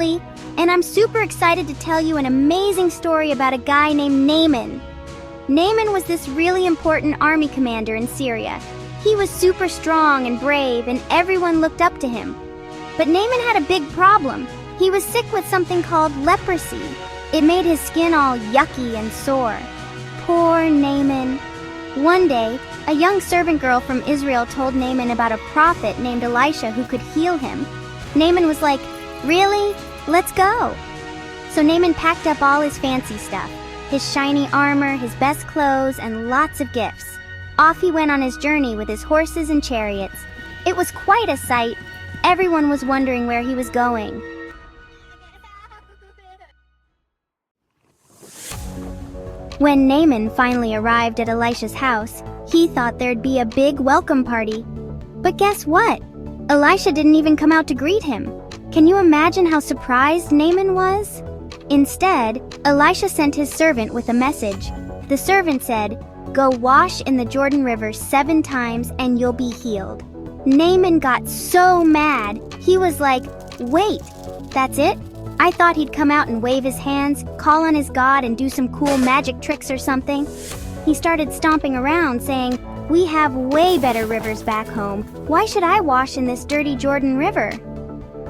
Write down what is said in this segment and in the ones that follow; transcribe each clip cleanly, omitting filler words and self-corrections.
Lily, and I'm super excited to tell you an amazing story about a guy named Naaman. Naaman was this really important army commander in Syria. He was super strong and brave, and everyone looked up to him. But Naaman had a big problem. He was sick with something called leprosy. It made his skin all yucky and sore. Poor Naaman. One day, a young servant girl from Israel told Naaman about a prophet named Elisha who could heal him. Naaman was like, "Really? Let's go." So Naaman packed up all his fancy stuff, his shiny armor, his best clothes, and lots of gifts. Off he went on his journey with his horses and chariots. It was quite a sight. Everyone was wondering where he was going. When Naaman finally arrived at Elisha's house, he thought there'd be a big welcome party. But guess what? Elisha didn't even come out to greet him. Can you imagine how surprised Naaman was? Instead, Elisha sent his servant with a message. The servant said, "Go wash in the Jordan River 7 times and you'll be healed." Naaman got so mad, he was like, "Wait, that's it? I thought he'd come out and wave his hands, call on his god, and do some cool magic tricks or something." He started stomping around saying, "We have way better rivers back home. Why should I wash in this dirty Jordan River?"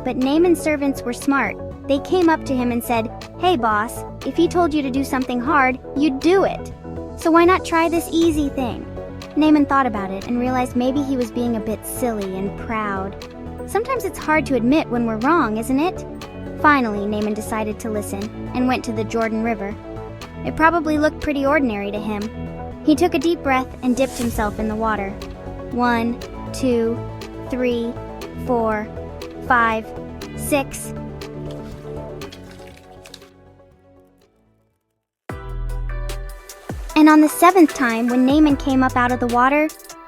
But Naaman's servants were smart. They came up to him and said, "Hey boss, if he told you to do something hard, you'd do it. So why not try this easy thing?" Naaman thought about it and realized maybe he was being a bit silly and proud. Sometimes it's hard to admit when we're wrong, isn't it? Finally, Naaman decided to listen and went to the Jordan River. It probably looked pretty ordinary to him. He took a deep breath and dipped himself in the water. 1, 2, 3, 4, 5, 6. And on the 7th time, when Naaman came up out of the water,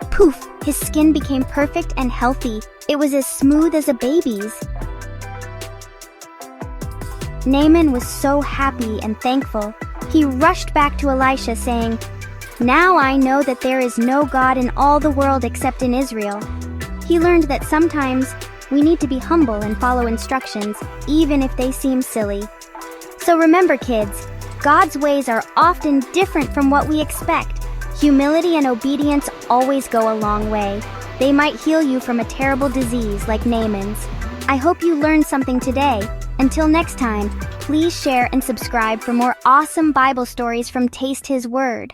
poof, his skin became perfect and healthy. It was as smooth as a baby's. Naaman was so happy and thankful. He rushed back to Elisha saying, "Now I know that there is no God in all the world except in Israel." He learned that sometimes we need to be humble and follow instructions, even if they seem silly. So remember, kids, God's ways are often different from what we expect. Humility and obedience always go a long way. They might heal you from a terrible disease like Naaman's. I hope you learned something today. Until next time, please share and subscribe for more awesome Bible stories from Taste His Word.